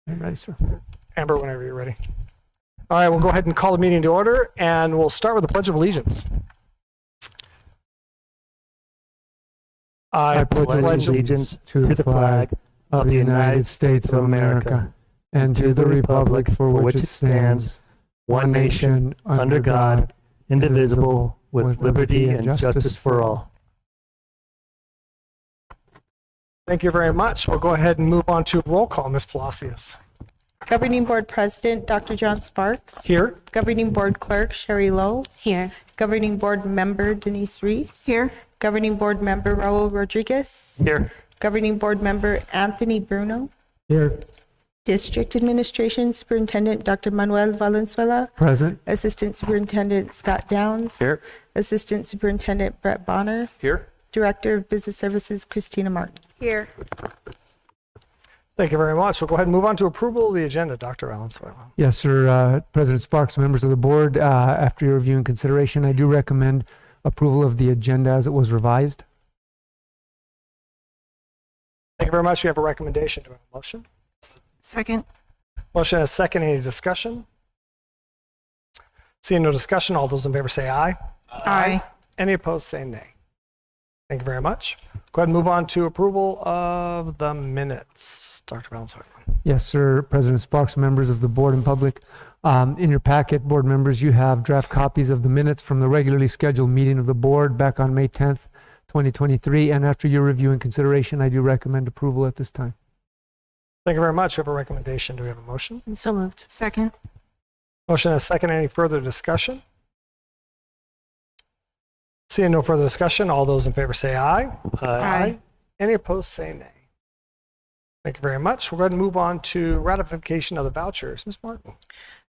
I'm ready, sir. Amber, whenever you're ready. All right, we'll go ahead and call the meeting to order, and we'll start with the Pledge of Allegiance. I pledge allegiance to the flag of the United States of America and to the republic for which it stands, one nation, under God, indivisible, with liberty and justice for all. Thank you very much. We'll go ahead and move on to roll call. Ms. Palacios. Governing Board President, Dr. John Sparks. Here. Governing Board Clerk, Sherry Lowe. Here. Governing Board Member, Denise Reese. Here. Governing Board Member, Raul Rodriguez. Here. Governing Board Member, Anthony Bruno. Here. District Administration Superintendent, Dr. Manuel Valenzuela. Present. Assistant Superintendent, Scott Downs. Here. Assistant Superintendent, Brett Bonner. Here. Director of Business Services, Christina Martin. Here. Thank you very much. We'll go ahead and move on to approval of the agenda. Dr. Valenzuela. Yes, sir. President Sparks, members of the board, after your review and consideration, I do recommend approval of the agenda as it was revised. Thank you very much. We have a recommendation. Do we have a motion? Second. Motion and a second. Any discussion? Seeing no discussion, all those in favor say aye. Aye. Any opposed say nay. Thank you very much. Go ahead and move on to approval of the minutes. Dr. Valenzuela. Yes, sir. President Sparks, members of the board and public. In your packet, board members, you have draft copies of the minutes from the regularly scheduled meeting of the board back on May 10th, 2023. And after your review and consideration, I do recommend approval at this time. Thank you very much. We have a recommendation. Do we have a motion? So moved. Second. Motion and a second. Any further discussion? Seeing no further discussion, all those in favor say aye. Aye. Any opposed say nay. Thank you very much. We'll go ahead and move on to ratification of the vouchers. Ms. Martin.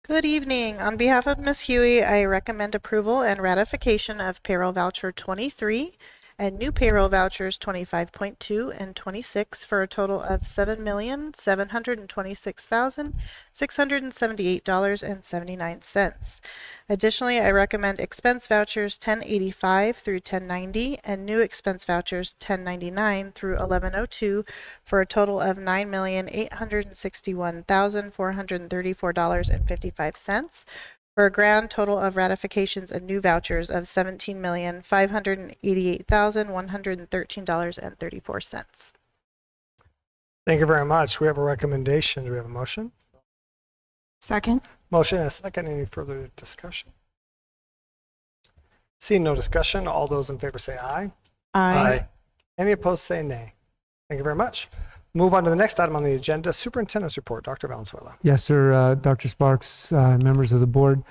Good evening. On behalf of Ms. Huey, I recommend approval and ratification of payroll voucher 23 and new payroll vouchers 25.2 and 26 for a total of $7,726,678.79. Additionally, I recommend expense vouchers 1085 through 1090 and new expense vouchers 1099 through 1102 for a total of $9,861,434.55 for a grand total of ratifications and new vouchers of $17,588,113.34. Thank you very much. We have a recommendation. Do we have a motion? Second. Motion and a second. Any further discussion? Seeing no discussion, all those in favor say aye. Aye. Any opposed say nay. Thank you very much. Move on to the next item on the agenda, Superintendent's Report. Dr. Valenzuela. Yes, sir. Dr. Sparks, members of the board.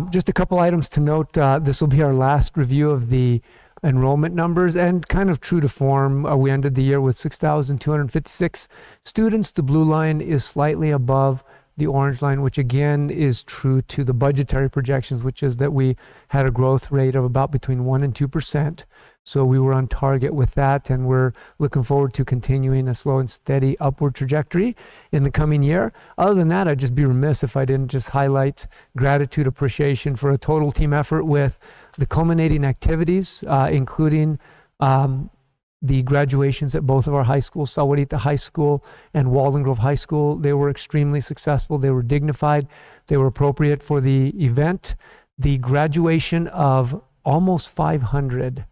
Just a couple items to note. This will be our last review of the enrollment numbers, and kind of true to form, we ended the year with 6,256 students. The blue line is slightly above the orange line, which again is true to the budgetary projections, which is that we had a growth rate of about between 1% and 2%. So we were on target with that, and we're looking forward to continuing a slow and steady upward trajectory in the coming year. Other than that, I'd just be remiss if I didn't just highlight gratitude, appreciation for a total team effort with the culminating activities, including the graduations at both of our high schools, Sahuarita High School and Walden Grove High School. They were extremely successful. They were dignified. They were appropriate for the event. The graduation of almost 500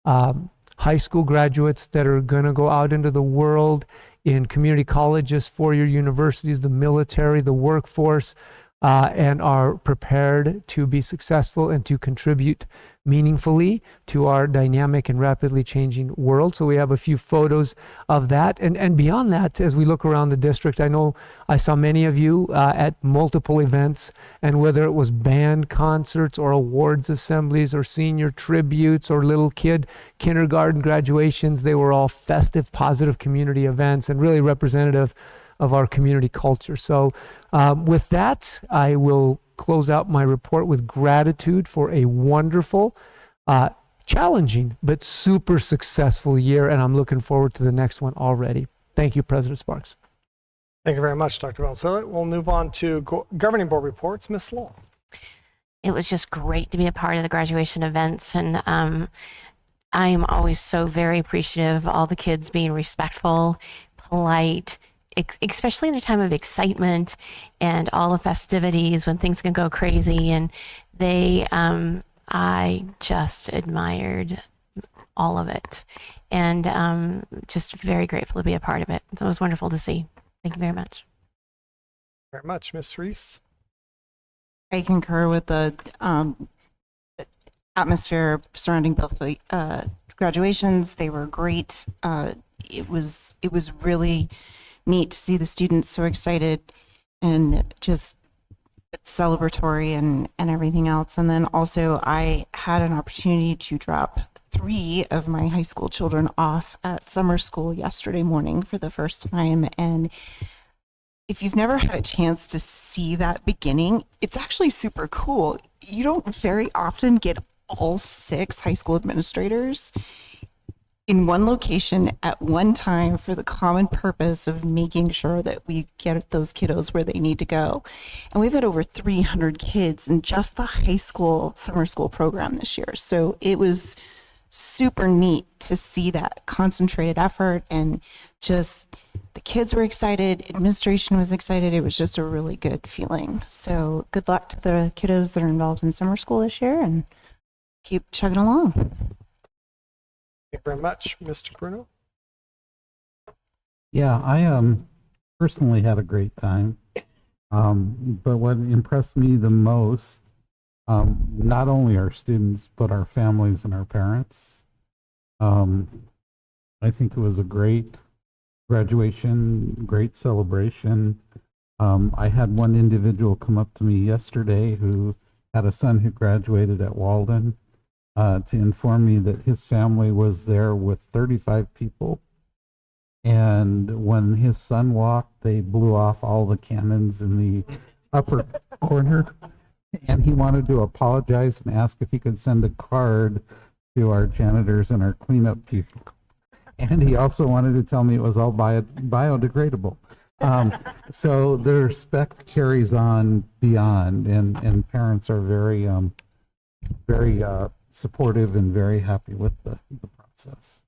high school graduates that are going to go out into the world in community colleges, four-year universities, the military, the workforce, and are prepared to be successful and to contribute meaningfully to our dynamic and rapidly changing world. So we have a few photos of that. And beyond that, as we look around the district, I know I saw many of you at multiple events, and whether it was band concerts or awards assemblies or senior tributes or little kid kindergarten graduations, they were all festive, positive community events and really representative of our community culture. So with that, I will close out my report with gratitude for a wonderful, challenging, but super successful year, and I'm looking forward to the next one already. Thank you, President Sparks. Thank you very much, Dr. Valenzuela. We'll move on to Governing Board reports. Ms. Lowell. It was just great to be a part of the graduation events, and I am always so very appreciative of all the kids being respectful, polite, especially in a time of excitement and all the festivities when things can go crazy. And I just admired all of it, and just very grateful to be a part of it. So it was wonderful to see. Thank you very much. Very much, Ms. Reese. I concur with the atmosphere surrounding both graduations. They were great. It was really neat to see the students so excited and just celebratory and everything else. And then also I had an opportunity to drop 3 of my high school children off at summer school yesterday morning for the first time. And if you've never had a chance to see that beginning, it's actually super cool. You don't very often get all 6 high school administrators in one location at one time for the common purpose of making sure that we get those kiddos where they need to go. And we've had over 300 kids in just the high school summer school program this year. So it was super neat to see that concentrated effort, and just the kids were excited, administration was excited. It was just a really good feeling. So good luck to the kiddos that are involved in summer school this year, and keep chugging along. Thank you very much, Mr. Bruno. Yeah, I personally had a great time. But what impressed me the most, not only our students, but our families and our parents. I think it was a great graduation, great celebration. I had one individual come up to me yesterday who had a son who graduated at Walden, to inform me that his family was there with 35 people. And when his son walked, they blew off all the cannons in the upper corner. And he wanted to apologize and ask if he could send a card to our janitors and our cleanup people. And he also wanted to tell me it was all biodegradable. So the respect carries on beyond, and parents are very, very supportive and very happy with the process.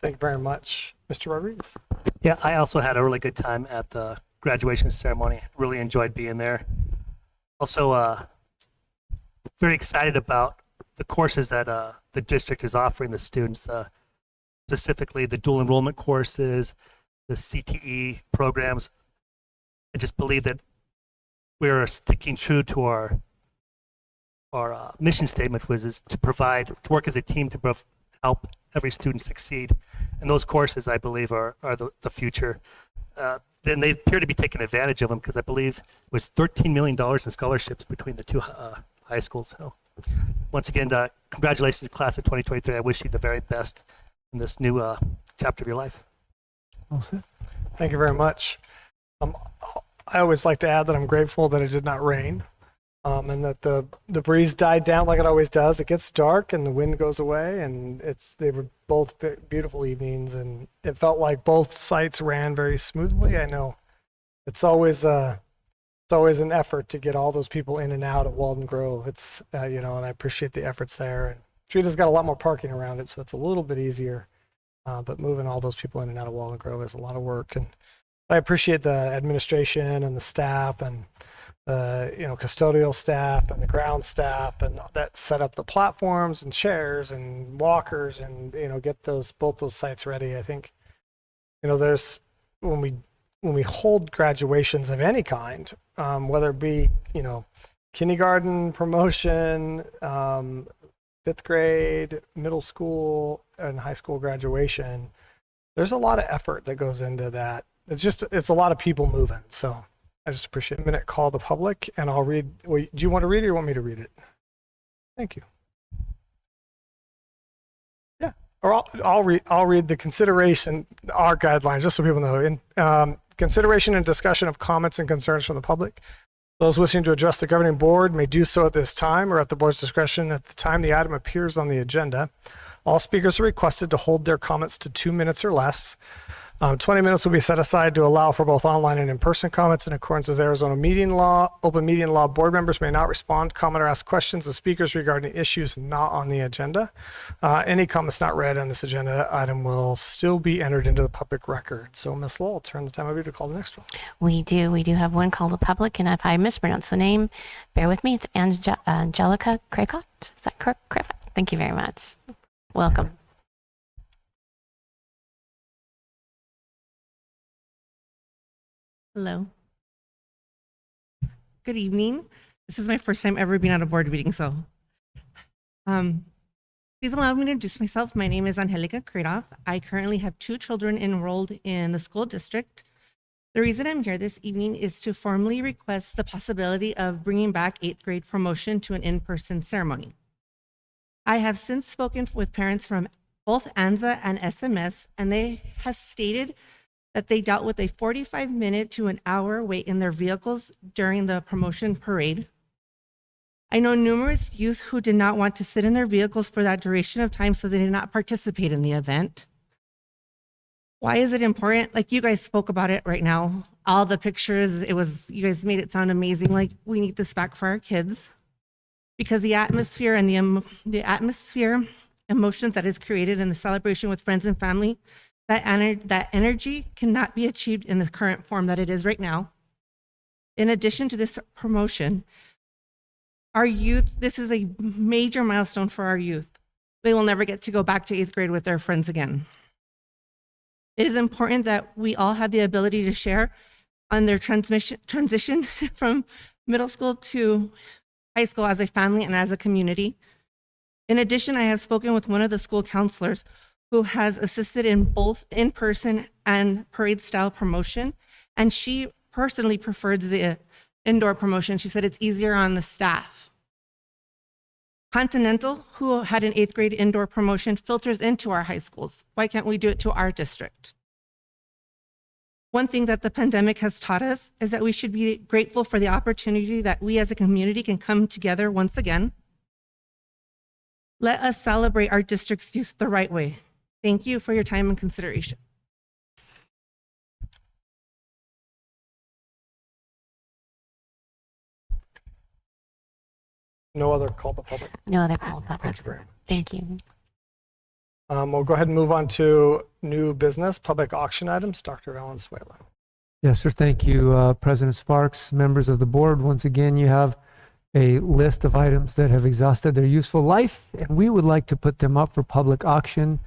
Thank you very much, Mr. Rodriguez. Yeah, I also had a really good time at the graduation ceremony. Really enjoyed being there. Also, very excited about the courses that the district is offering the students, specifically the dual enrollment courses, the CTE programs. I just believe that we're sticking true to our mission statement, which is to work as a team to help every student succeed. And those courses, I believe, are the future. Then they appear to be taking advantage of them, because I believe it was $13 million in scholarships between the 2 high schools. So once again, congratulations to class of 2023. I wish you the very best in this new chapter of your life. All set. Thank you very much. I always like to add that I'm grateful that it did not rain, and that the breeze died down like it always does. It gets dark and the wind goes away, and they were both beautiful evenings, and it felt like both sites ran very smoothly. I know it's always an effort to get all those people in and out of Walden Grove. It's and I appreciate the efforts there. And Trita's got a lot more parking around it, so it's a little bit easier. But moving all those people in and out of Walden Grove is a lot of work, and I appreciate the administration and the staff and custodial staff and the ground staff and that set up the platforms and chairs and walkers and get both those sites ready. I think there's when we hold graduations of any kind, whether it be kindergarten, promotion, 5th grade, middle school, and high school graduation, there's a lot of effort that goes into that. It's a lot of people moving. So I just appreciate a minute call the public, and I'll read. Do you want to read it or you want me to read it? Thank you. Yeah, or I'll read the consideration, our guidelines, just so people know. In consideration and discussion of comments and concerns from the public. Those wishing to address the governing board may do so at this time or at the board's discretion at the time the item appears on the agenda. All speakers are requested to hold their comments to 2 minutes or less. 20 minutes will be set aside to allow for both online and in-person comments in accordance with Arizona meeting law. Open meeting law, board members may not respond, comment, or ask questions of speakers regarding issues not on the agenda. Any comments not read on this agenda item will still be entered into the public record. So, Ms. Lowell, turn the time over to call the next one. We do have one call to public, and if I mispronounce the name, bear with me. It's Angelica Craycott. Is that correct? Thank you very much. Welcome. Hello. Good evening. This is my first time ever being at a board meeting, so please allow me to introduce myself. My name is Angelica Kradoff. I currently have 2 children enrolled in the school district. The reason I'm here this evening is to formally request the possibility of bringing back 8th grade promotion to an in-person ceremony. I have since spoken with parents from both ANZA and SMS, and they have stated that they dealt with a 45-minute to an hour wait in their vehicles during the promotion parade. I know numerous youth who did not want to sit in their vehicles for that duration of time, so they did not participate in the event. Why is it important? Like you guys spoke about it right now, all the pictures, you guys made it sound amazing. Like we need this back for our kids, because the atmosphere and the emotions that is created in the celebration with friends and family, that energy cannot be achieved in the current form that it is right now. In addition to this promotion, our youth, this is a major milestone for our youth. They will never get to go back to 8th grade with their friends again. It is important that we all have the ability to share on their transition from middle school to high school as a family and as a community. In addition, I have spoken with one of the school counselors who has assisted in both in-person and parade-style promotion, and she personally preferred the indoor promotion. She said it's easier on the staff. Continental, who had an 8th grade indoor promotion, filters into our high schools. Why can't we do it to our district? One thing that the pandemic has taught us is that we should be grateful for the opportunity that we as a community can come together once again. Let us celebrate our district's youth the right way. Thank you for your time and consideration. No other call to public. No other call to public. Thank you very much. Thank you. We'll go ahead and move on to new business, public auction items. Dr. Valenzuela. Yes, sir. Thank you, President Sparks, members of the board. Once again, you have a list of items that have exhausted their useful life, and we would like to put them up for public auction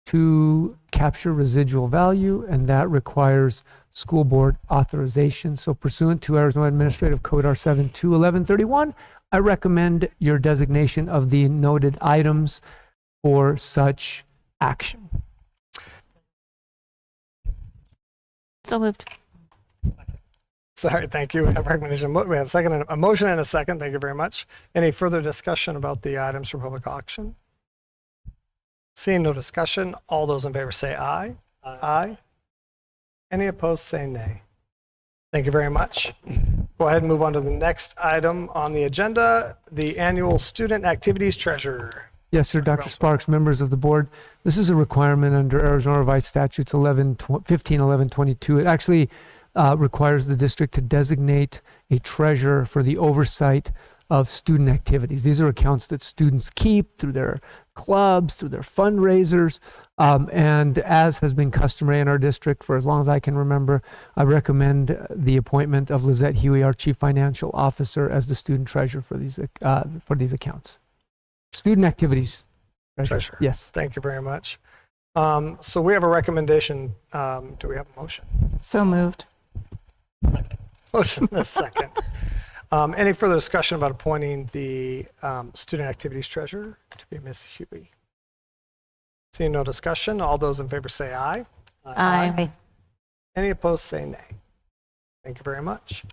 to capture residual value, and that requires school board authorization. So pursuant to Arizona Administrative Code R72-1131, I recommend your designation of the noted items for such action. So moved. Sorry, thank you. We have a recommendation. We have a motion and a second. Thank you very much. Any further discussion about the items for public auction? Seeing no discussion, all those in favor say aye. Aye. Any opposed say nay. Thank you very much. Go ahead and move on to the next item on the agenda, the annual student activities treasurer. Yes, sir. Dr. Sparks, members of the board, this is a requirement under Arizona Revised Statutes 151122. It actually requires the district to designate a treasurer for the oversight of student activities. These are accounts that students keep through their clubs, through their fundraisers, and as has been customary in our district for as long as I can remember, I recommend the appointment of Lizette Huey, our Chief Financial Officer, as the student treasurer for these accounts. Student activities treasurer. Yes. Thank you very much. So we have a recommendation. Do we have a motion? So moved. Motion and a second. Any further discussion about appointing the student activities treasurer to be Ms. Huey? Seeing no discussion, all those in favor say aye. Aye. Any opposed say nay. Thank you very much.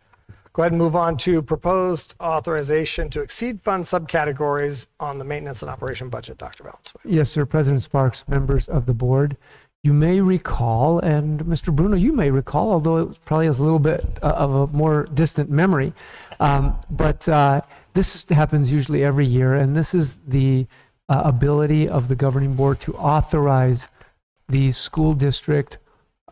Go ahead and move on to proposed authorization to exceed fund subcategories on the maintenance and operation budget. Dr. Valenzuela. Yes, sir. President Sparks, members of the board, you may recall, and Mr. Bruno, you may recall, although it probably has a little bit of a more distant memory, but this happens usually every year, and this is the ability of the governing board to authorize the school district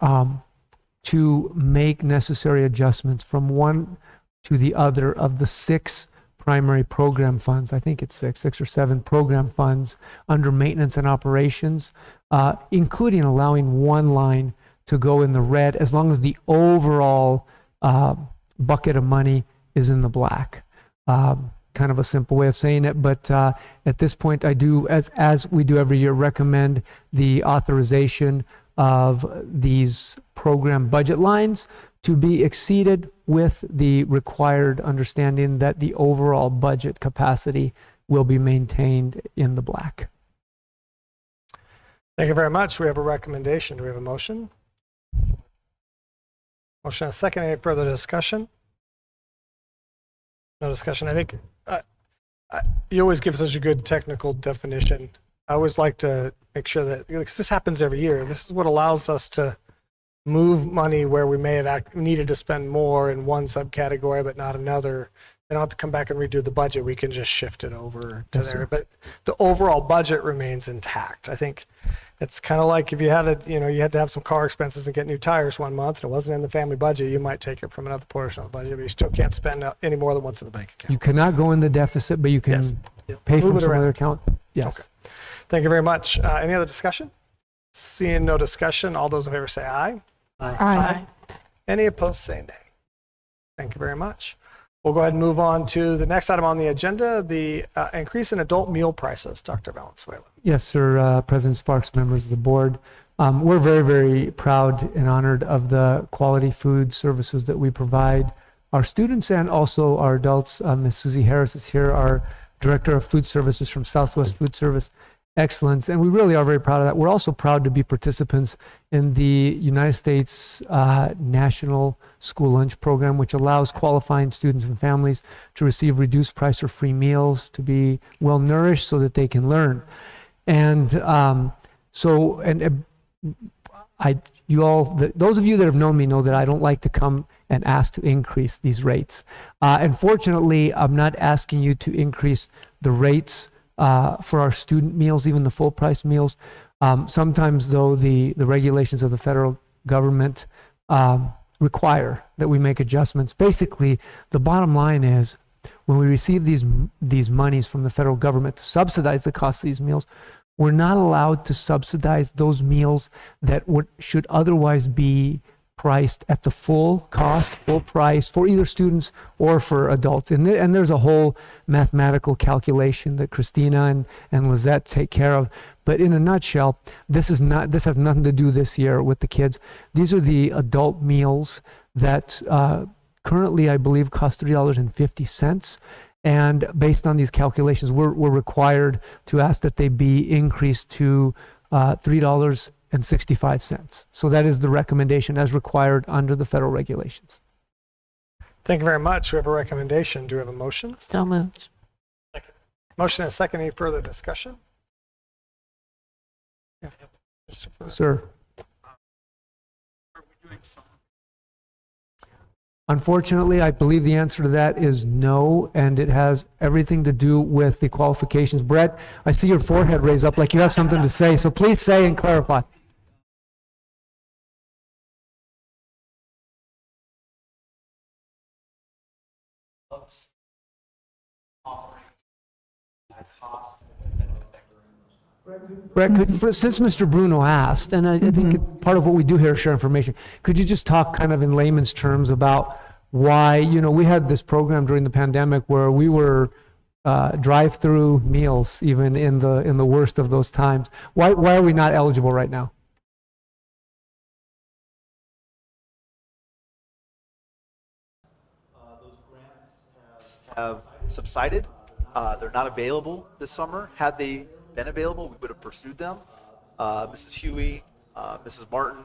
to make necessary adjustments from one to the other of the 6 primary program funds. I think it's 6 or 7 program funds under maintenance and operations, including allowing one line to go in the red as long as the overall bucket of money is in the black. Kind of a simple way of saying it, but at this point I do, as we do every year, recommend the authorization of these program budget lines to be exceeded with the required understanding that the overall budget capacity will be maintained in the black. Thank you very much. We have a recommendation. Do we have a motion? Motion and a second. Any further discussion? No discussion. I think you always give such a good technical definition. I always like to make sure that, because this happens every year, this is what allows us to move money where we may have needed to spend more in one subcategory but not another. They don't have to come back and redo the budget. We can just shift it over to there. But the overall budget remains intact. I think it's kind of like if you had you had to have some car expenses and get new tires one month and it wasn't in the family budget, you might take it from another portion of the budget, but you still can't spend any more than what's in the bank account. You cannot go in the deficit, but you can pay Move from it some around. other account. Yes. Okay. Thank you very much. Any other discussion? Seeing no discussion, all those in favor say aye. Aye. Any opposed, say nay. Thank you very much. We'll go ahead and move on to the next item on the agenda, the increase in adult meal prices. Dr. Valenzuela. Yes, sir. President Sparks, members of the board. We're very, very proud and honored of the quality food services that we provide our students and also our adults. Ms. Susie Harris is here, our Director of Food Services from Southwest Food Service Excellence, and we really are very proud of that. We're also proud to be participants in the United States National School Lunch Program, which allows qualifying students and families to receive reduced price or free meals, to be well nourished so that they can learn. And those of you that have known me know that I don't like to come and ask to increase these rates. And fortunately, I'm not asking you to increase the rates for our student meals, even the full price meals. Sometimes though, the regulations of the federal government require that we make adjustments. Basically, the bottom line is when we receive these monies from the federal government to subsidize the cost of these meals, we're not allowed to subsidize those meals that should otherwise be priced at the full cost, full price for either students or for adults. And there's a whole mathematical calculation that Christina and Lizette take care of. But in a nutshell, this has nothing to do this year with the kids. These are the adult meals that currently, I believe, cost $3.50. And based on these calculations, we're required to ask that they be increased to $3.65. So that is the recommendation as required under the federal regulations. Thank you very much. We have a recommendation. Do we have a motion? So moved. Motion and a second. Any further discussion? Yeah. Sir. Unfortunately, I believe the answer to that is no, and it has everything to do with the qualifications. Brett, I see your forehead raise up like you have something to say, so please say and clarify. Brett, since Mr. Bruno asked, and I think part of what we do here is share information, could you just talk kind of in layman's terms about why, we had this program during the pandemic where we were drive-through meals even in the worst of those times. Why are we not eligible right now? Those grants have subsided. They're not available this summer. Had they been available, we would have pursued them. Mrs. Huey, Mrs. Martin,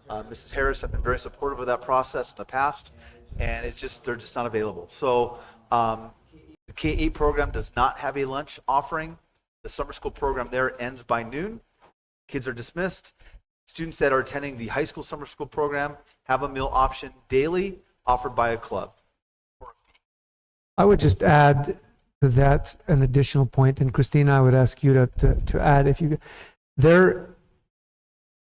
Mrs. Harris have been very supportive of that process in the past, and they're just not available. So the K-8 program does not have a lunch offering. The summer school program there ends by noon. Kids are dismissed. Students that are attending the high school summer school program have a meal option daily offered by a club. I would just add to that an additional point, and Christina, I would ask you to add if you there.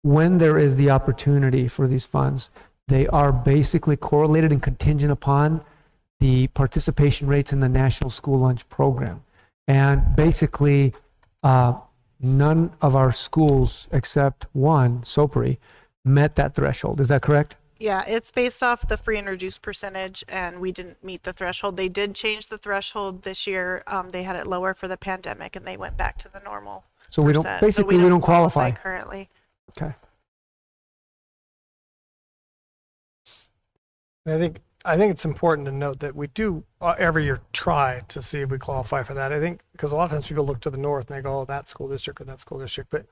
when there is the opportunity for these funds, they are basically correlated and contingent upon the participation rates in the National School Lunch Program. And basically, none of our schools except one, Sopri, met that threshold. Is that correct? Yeah, it's based off the free and reduced percentage, and we didn't meet the threshold. They did change the threshold this year. They had it lower for the pandemic, and they went back to the normal So we don't, percent. basically, we don't qualify. Currently. Okay. And I think it's important to note that we do every year try to see if we qualify for that. I think because a lot of times people look to the north and they go, oh, that school district or that school district, but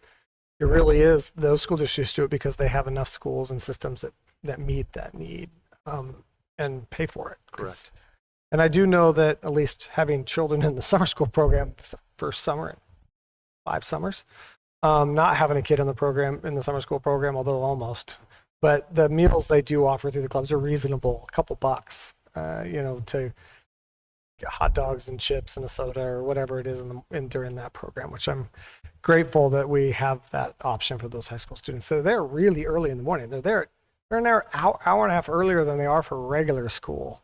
it really is those school districts do it because they have enough schools and systems that meet that need and pay for it. Correct. And I do know that at least having children in the summer school program, it's the first summer in 5 summers, not having a kid in the program, in the summer school program, although almost, but the meals they do offer through the clubs are reasonable, a couple bucks, to get hot dogs and chips and a soda or whatever it is during that program, which I'm grateful that we have that option for those high school students. So they're in there an hour and a half earlier than they are for regular school,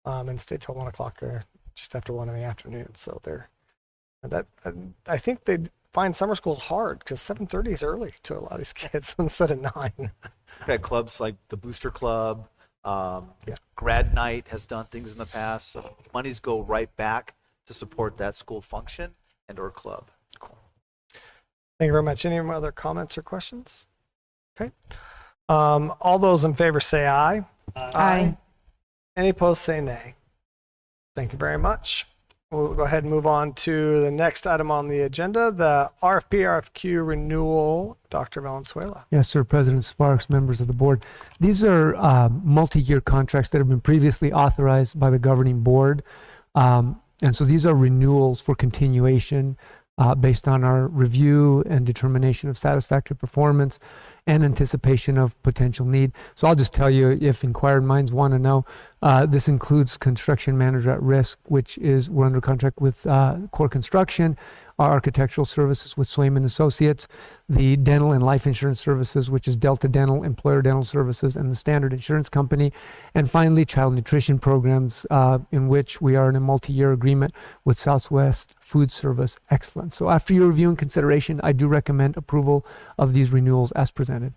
and stay till 1 o'clock or just after 1 in the afternoon. So I think they find summer schools hard because 7:30 is early to a lot of these kids instead of 9. We've had clubs like the Booster Club, Grad Night has done things in the past. So monies go right back to support that school function and or club. Cool. Thank you very much. Any other comments or questions? Okay. All those in favor say aye. Aye. Any opposed say nay. Thank you very much. We'll go ahead and move on to the next item on the agenda, the RFQ renewal. Dr. Valenzuela. Yes, sir. President Sparks, members of the board. These are multi-year contracts that have been previously authorized by the governing board. And so these are renewals for continuation based on our review and determination of satisfactory performance and anticipation of potential need. So I'll just tell you, if inquired minds want to know, this includes construction manager at risk, which is we're under contract with Core Construction, our architectural services with Swayman Associates, the dental and life insurance services, which is Delta Dental, Employer Dental Services, and the Standard Insurance Company, and finally child nutrition programs, in which we are in a multi-year agreement with Southwest Food Service Excellence. So after your review and consideration, I do recommend approval of these renewals as presented.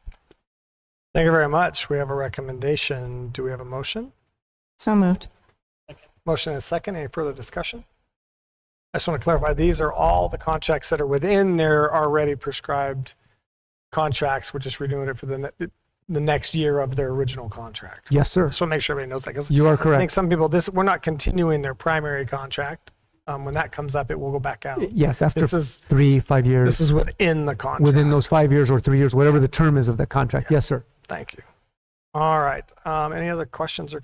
Thank you very much. We have a recommendation. Do we have a motion? So moved. Motion and a second. Any further discussion? I just want to clarify, these are all the contracts that are within their already prescribed contracts. We're just renewing it for the next year of their original contract. Yes, sir. Just want to make sure everybody knows that, because You are I think correct. some people, we're not continuing their primary contract. When that comes up, it will go back out. Yes, after This is 3-5 years. this is within the contract. within those 5 years or 3 years, whatever the term is of the contract. Yes, sir. Thank you. All right. Any other questions or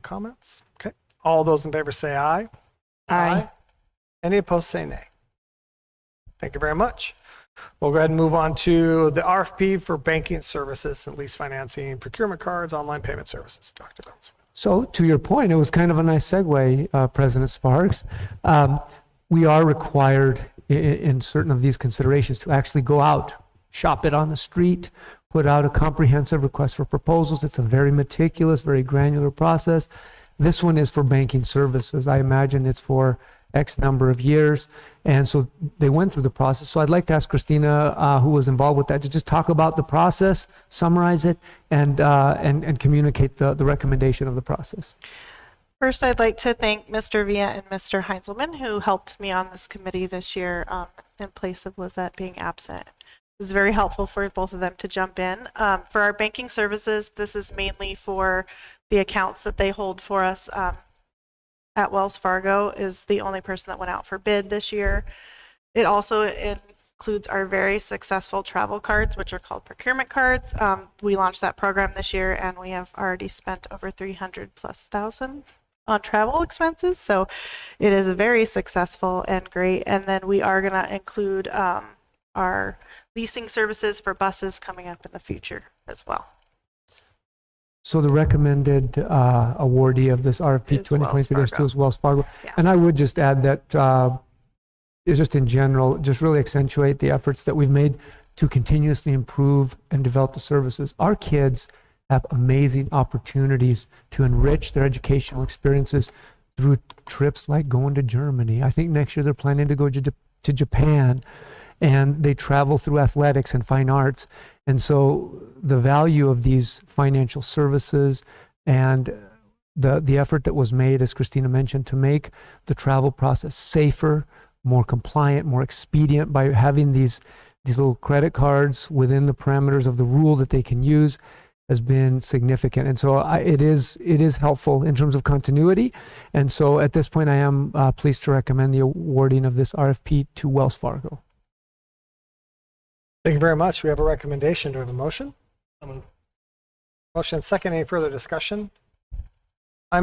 comments? Okay. All those in favor say aye. Aye. Any opposed say nay. Thank you very much. We'll go ahead and move on to the RFP for banking services and lease financing, procurement cards, online payment services. Dr. Valenzuela. So to your point, it was kind of a nice segue, President Sparks. We are required in certain of these considerations to actually go out, shop it on the street, put out a comprehensive request for proposals. It's a very meticulous, very granular process. This one is for banking services. I imagine it's for X number of years. And so they went through the process. So I'd like to ask Christina, who was involved with that, to just talk about the process, summarize it, and communicate the recommendation of the process. First, I'd like to thank Mr. Villa and Mr. Heinzelman, who helped me on this committee this year in place of Lizette being absent. It was very helpful for both of them to jump in. For our banking services, this is mainly for the accounts that they hold for us. At Wells Fargo is the only person that went out for bid this year. It also includes our very successful travel cards, which are called procurement cards. We launched that program this year, and we have already spent over $300,000+ on travel expenses. So it is very successful and great. And then we are going to include our leasing services for buses coming up in the future as well. So the recommended awardee of this RFP Is Wells 2023-2 is Wells Fargo. Yeah. And I would just add that it's just in general, just really accentuate the efforts that we've made to continuously improve and develop the services. Our kids have amazing opportunities to enrich their educational experiences through trips like going to Germany. I think next year they're planning to go to Japan, and they travel through athletics and fine arts. And so the value of these financial services and the effort that was made, as Christina mentioned, to make the travel process safer, more compliant, more expedient by having these little credit cards within the parameters of the rule that they can use has been significant. And so it is helpful in terms of continuity. And so at this point, I am pleased to recommend the awarding of this RFP to Wells Fargo. Thank you very much. We have a recommendation. Do we have a motion? Motion and second. Any further discussion? I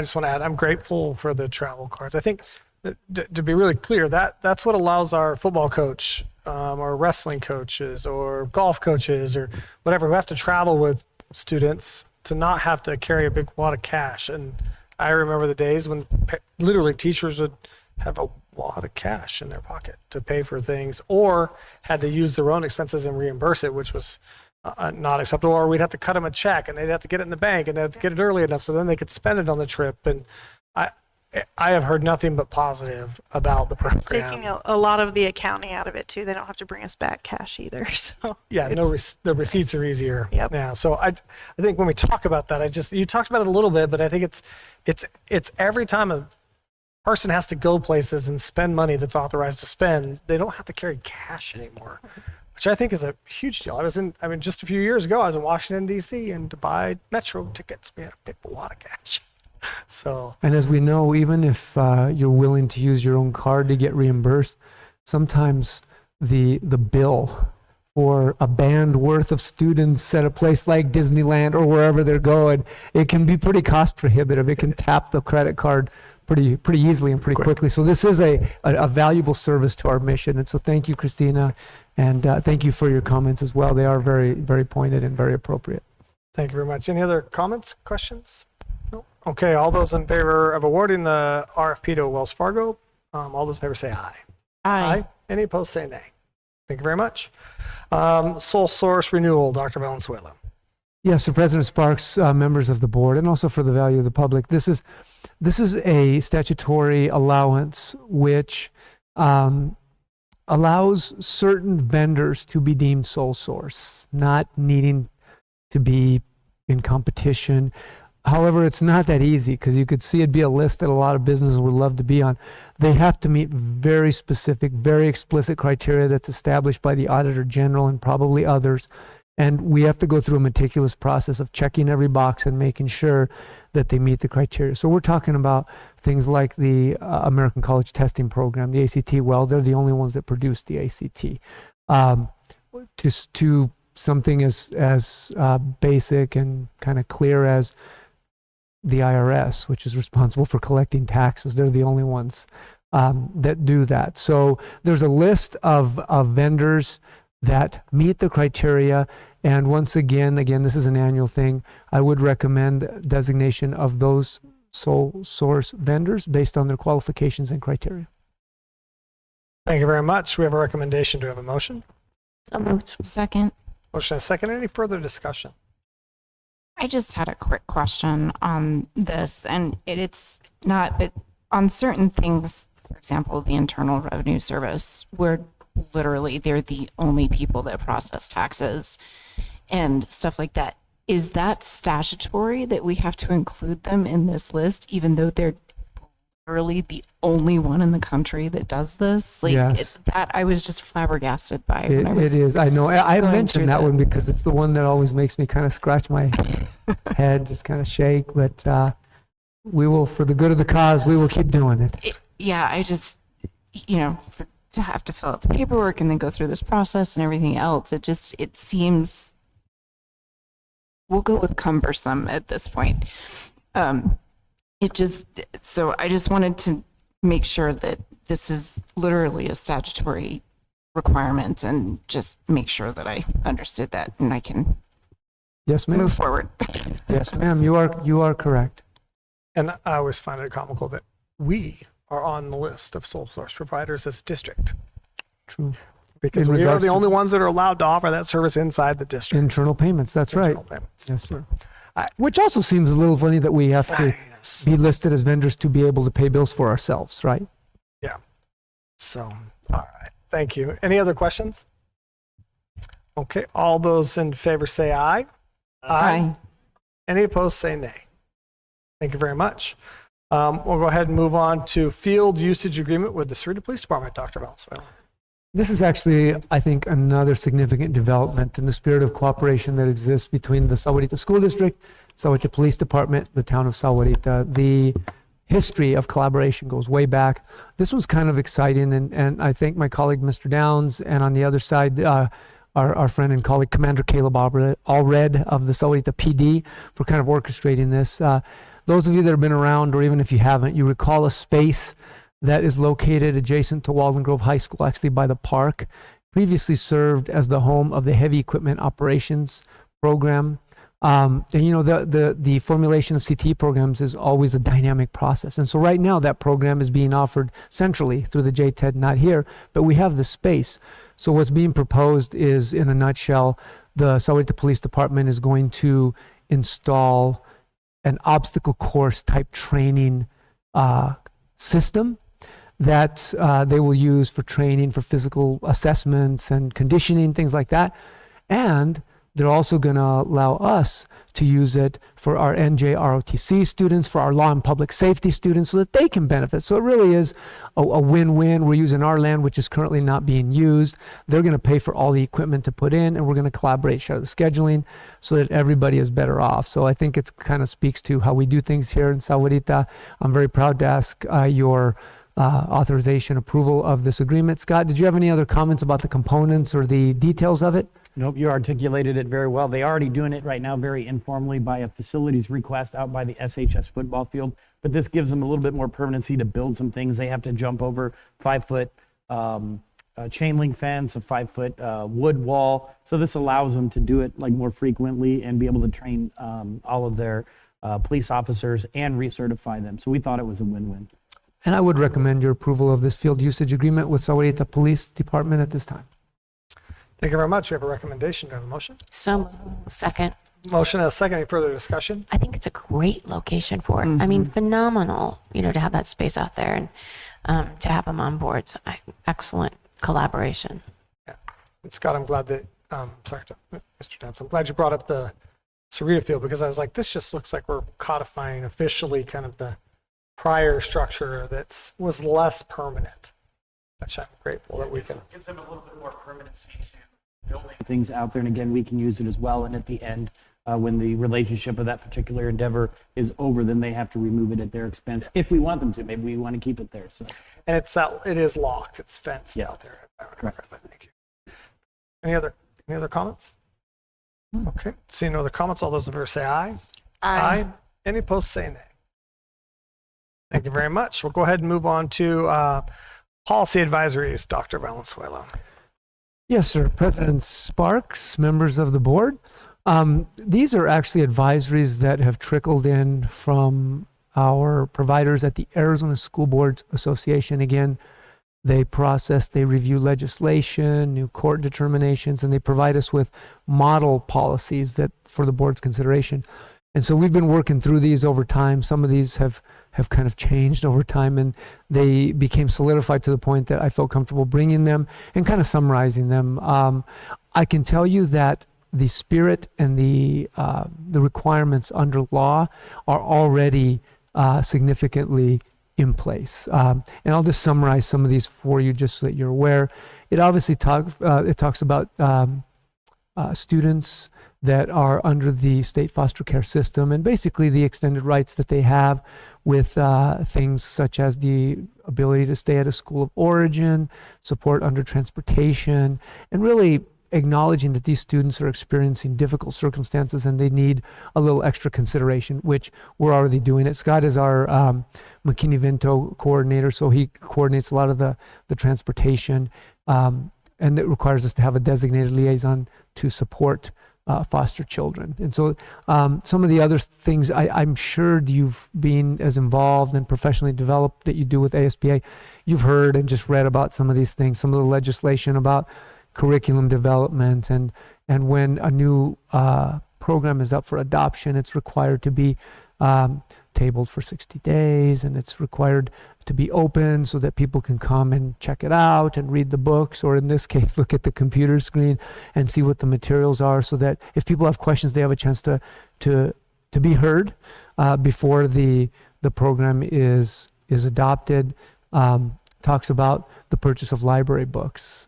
just want to add, I'm grateful for the travel cards. I think to be really clear, that's what allows our football coach or wrestling coaches or golf coaches or whatever who has to travel with students to not have to carry a big wad of cash. And I remember the days when literally teachers would have a lot of cash in their pocket to pay for things, or had to use their own expenses and reimburse it, which was not acceptable. Or we'd have to cut them a check and they'd have to get it in the bank and they'd have to get it early enough so then they could spend it on the trip. And I have heard nothing but positive about the program. It's taking a lot of the accounting out of it too. They don't have to bring us back cash either. So yeah, the receipts are easier Yep. now. So I think when we talk about that, you talked about it a little bit, but I think it's every time a person has to go places and spend money that's authorized to spend, they don't have to carry cash anymore, which I think is a huge deal. Just a few years ago, I was in Washington, D.C., and to buy Metro tickets, we had to pay a lot of cash. So, And as we know, even if you're willing to use your own card to get reimbursed, sometimes the bill for a band worth of students at a place like Disneyland or wherever they're going, it can be pretty cost prohibitive. It can tap the credit card pretty easily and pretty quickly. So this is a valuable service to our mission. And so thank you, Christina, and thank you for your comments as well. They are very, very pointed and very appropriate. thank you very much. Any other comments, questions? No? Okay, all those in favor of awarding the RFP to Wells Fargo, all those in favor say aye. Aye. Any opposed say nay. Thank you very much. Sole source renewal, Dr. Valenzuela. Yes, so President Sparks, members of the board, and also for the value of the public, this is a statutory allowance which allows certain vendors to be deemed sole source, not needing to be in competition. However, it's not that easy because you could see it'd be a list that a lot of businesses would love to be on. They have to meet very specific, very explicit criteria that's established by the Auditor General and probably others. And we have to go through a meticulous process of checking every box and making sure that they meet the criteria. So we're talking about things like the American College Testing Program, the ACT. Well, they're the only ones that produce the ACT. To something as basic and kind of clear as the IRS, which is responsible for collecting taxes. They're the only ones that do that. So there's a list of vendors that meet the criteria. And once again, this is an annual thing. I would recommend designation of those sole source vendors based on their qualifications and criteria. Thank you very much. We have a recommendation. Do we have a motion? So moved. Second. Motion and second. Any further discussion? I just had a quick question on this, and it's not, but on certain things, for example, the Internal Revenue Service, where literally they're the only people that process taxes and stuff like that. Is that statutory that we have to include them in this list, even though they're literally the only one in the country that does this? Like Yes. that, I was just flabbergasted by when I It was. is. I know. I going mentioned through that the- one because it's the one that always makes me kind of scratch my head, just kind of shake. But we will, for the good of the cause, we will keep doing it. Yeah, I just, to have to fill out the paperwork and then go through this process and everything else, it seems, we'll go with cumbersome at this point. So I just wanted to make sure that this is literally a statutory requirement and just make sure that I understood that and I can Yes, ma'am. move forward. Yes, ma'am. You are correct. And I always find it comical that we are on the list of sole source providers as a district. True. Because In we are regards the to- only ones that are allowed to offer that service inside the district. Internal payments, that's right. Internal payments. Yes, sir. Which also seems a little funny that we have to Yes. be listed as vendors to be able to pay bills for ourselves, right? So, all right. Thank you. Any other questions? Okay. All those in favor say aye. Aye. Any opposed say nay. Thank you very much. We'll go ahead and move on to field usage agreement with the Sahuarita Police Department, Dr. Valenzuela. This is actually, I think, another significant development in the spirit of cooperation that exists between the Sahuarita School District, Sahuarita Police Department, the town of Sahuarita. The history of collaboration goes way back. This was kind of exciting, and I thank my colleague, Mr. Downs, and on the other side, our friend and colleague, Commander Caleb Allred of the Sahuarita PD for kind of orchestrating this. Those of you that have been around, or even if you haven't, you recall a space that is located adjacent to Walden Grove High School, actually by the park, previously served as the home of the Heavy Equipment Operations Program. And you know, the formulation of CT programs is always a dynamic process. And so right now that program is being offered centrally through the JTED, not here, but we have the space. So what's being proposed is, in a nutshell, the Sahuarita Police Department is going to install an obstacle course type training system that they will use for training for physical assessments and conditioning, things like that. And they're also going to allow us to use it for our NJ ROTC students, for our law and public safety students, so that they can benefit. So it really is a win-win. We're using our land, which is currently not being used. They're going to pay for all the equipment to put in, and we're going to collaborate, share the scheduling, so that everybody is better off. So I think it kind of speaks to how we do things here in Sahuarita. I'm very proud to ask your authorization, approval of this agreement. Scott, did you have any other comments about the components or the details of it? Nope, you articulated it very well. They're already doing it right now very informally by a facilities request out by the SHS football field. But this gives them a little bit more permanency to build some things. They have to jump over 5-foot chain link fence, a 5-foot wood wall. So this allows them to do it like more frequently and be able to train all of their police officers and recertify them. So we thought it was a win-win. And I would recommend your approval of this field usage agreement with Sahuarita Police Department at this time. Thank you very much. We have a recommendation. Do I have a motion? So, second. Motion and a second. Any further discussion? I think it's a great location for it. I mean, phenomenal, you know, to have that space out there and to have them on board. So excellent collaboration. Yeah. And Scott, I'm glad that, sorry, Mr. Downs, I'm glad you brought up the Sahuarita field, because I was like, this just looks like we're codifying officially kind of the prior structure that was less permanent, which I'm grateful that we can. Gives them a little bit more permanency to building things out there. And again, we can use it as well. And at the end, when the relationship of that particular endeavor is over, then they have to remove it at their expense if we want them to. Maybe we want to keep it there. So. And it is locked. It's fenced out there. Correct. Thank you. Any other comments? Okay. Seeing no other comments, all those in favor say aye. Aye. Any opposed say nay. Thank you very much. We'll go ahead and move on to policy advisories, Dr. Valenzuela. Yes, sir. President Sparks, members of the board. These are actually advisories that have trickled in from our providers at the Arizona School Boards Association. Again, they process, they review legislation, new court determinations, and they provide us with model policies that for the board's consideration. And so we've been working through these over time. Some of these have kind of changed over time, and they became solidified to the point that I felt comfortable bringing them and kind of summarizing them. I can tell you that the spirit and the requirements under law are already significantly in place. And I'll just summarize some of these for you just so that you're aware. It obviously talks about students that are under the state foster care system, and basically the extended rights that they have with things such as the ability to stay at a school of origin, support under transportation, and really acknowledging that these students are experiencing difficult circumstances and they need a little extra consideration, which we're already doing it. Scott is our McKinney-Vento coordinator, so he coordinates a lot of the transportation, and it requires us to have a designated liaison to support foster children. And so some of the other things I'm sure you've been as involved and professionally developed that you do with ASBA, you've heard and just read about some of these things, some of the legislation about curriculum development, and when a new program is up for adoption, it's required to be tabled for 60 days, and it's required to be open so that people can come and check it out and read the books, or in this case, look at the computer screen and see what the materials are, so that if people have questions, they have a chance to be heard before the program is adopted. Talks about the purchase of library books.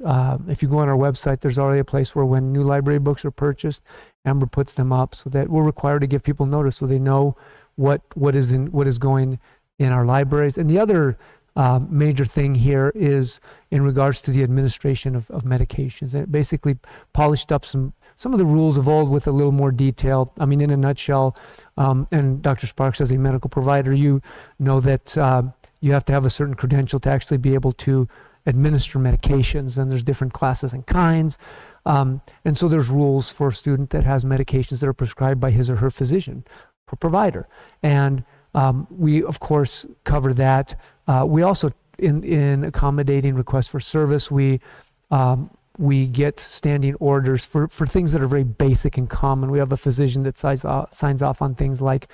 If you go on our website, there's already a place where when new library books are purchased, Amber puts them up so that we're required to give people notice so they know what is going in our libraries. And the other major thing here is in regards to the administration of medications. And it basically polished up some of the rules of old with a little more detail. I mean, in a nutshell, and Dr. Sparks, as a medical provider, you know that you have to have a certain credential to actually be able to administer medications, and there's different classes and kinds. And so there's rules for a student that has medications that are prescribed by his or her physician or provider. And we, of course, cover that. We also, in accommodating requests for service, we get standing orders for things that are very basic and common. We have a physician that signs off on things like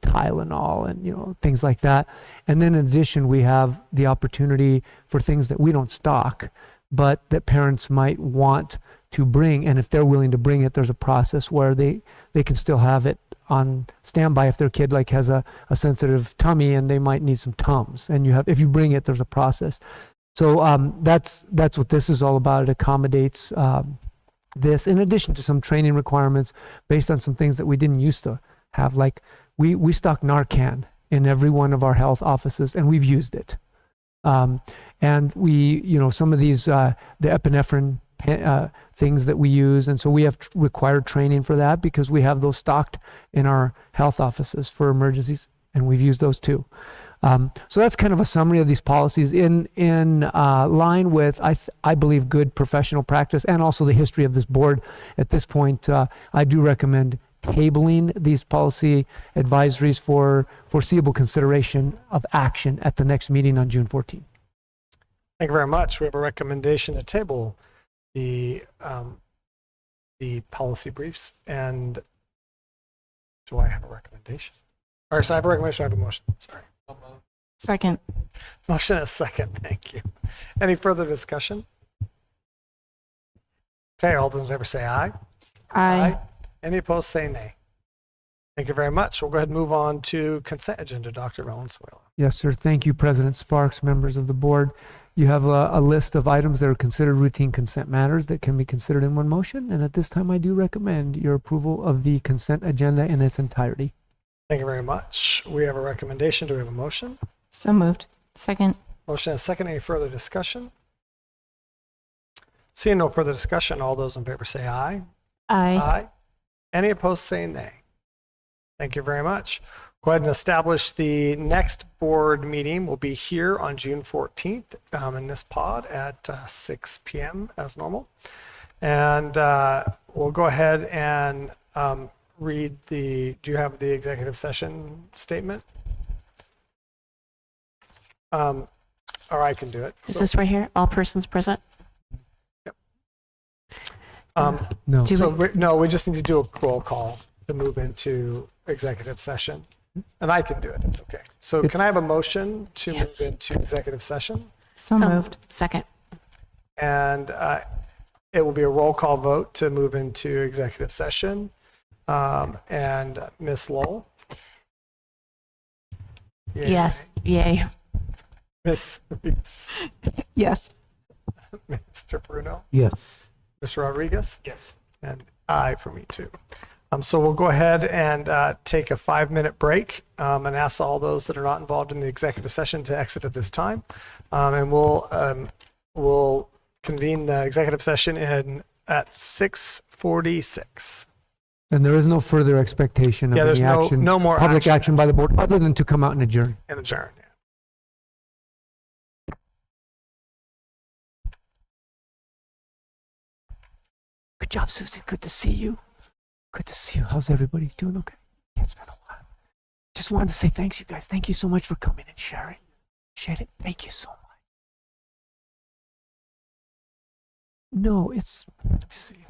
Tylenol and things like that. And then in addition, we have the opportunity for things that we don't stock, but that parents might want to bring. And if they're willing to bring it, there's a process where they can still have it on standby if their kid has a sensitive tummy and they might need some Tums. And if you bring it, there's a process. So that's what this is all about. It accommodates this, in addition to some training requirements based on some things that we didn't used to have. Like we stock Narcan in every one of our health offices, and we've used it. And we, some of these, the epinephrine things that we use, and so we have required training for that because we have those stocked in our health offices for emergencies, and we've used those too. So that's kind of a summary of these policies in line with, I believe, good professional practice and also the history of this board. At this point, I do recommend tabling these policy advisories for foreseeable consideration of action at the next meeting on June 14th. Thank you very much. We have a recommendation to table the policy briefs. And do I have a recommendation? Or so I have a recommendation, I have a motion. Sorry. Second. Motion and a second. Thank you. Any further discussion? Okay, all those in favor say aye. Aye. Any opposed say nay. Thank you very much. We'll go ahead and move on to consent agenda, Dr. Valenzuela. Yes, sir. Thank you, President Sparks, members of the board. You have a list of items that are considered routine consent matters that can be considered in one motion. And at this time, I do recommend your approval of the consent agenda in its entirety. Thank you very much. We have a recommendation. Do we have a motion? So moved. Second. Motion and a second. Any further discussion? Seeing no further discussion, all those in favor say aye. Aye. Any opposed say nay. Thank you very much. Go ahead and establish the next board meeting will be here on June 14th in this pod at 6 p.m. as normal. And we'll go ahead and read do you have the executive session statement? Or I can do it. Is this right here? All persons present? No. No, we just need to do a roll call to move into executive session. And I can do it. It's okay. So can I have a motion to move into executive session? So moved. Second. And it will be a roll call vote to move into executive session. And Ms. Lowell? Yay. Yes. Yay. Ms. Reeves? Yes. Mr. Bruno? Yes. Mr. Rodriguez? Yes. And I for me too. So we'll go ahead and take a 5-minute break and ask all those that are not involved in the executive session to exit at this time. And we'll convene the executive session at 6:46. And there is no further expectation of there's any action, no more public action by the board, other than to come out and adjourn. And adjourn. Good job, Susan. Good to see you. Good to see you. How's everybody? Doing okay? Yeah, it's been a while. Just wanted to say thanks, you guys. Thank you so much for coming and sharing. Appreciate it. Thank you so much. No, it's, let me see.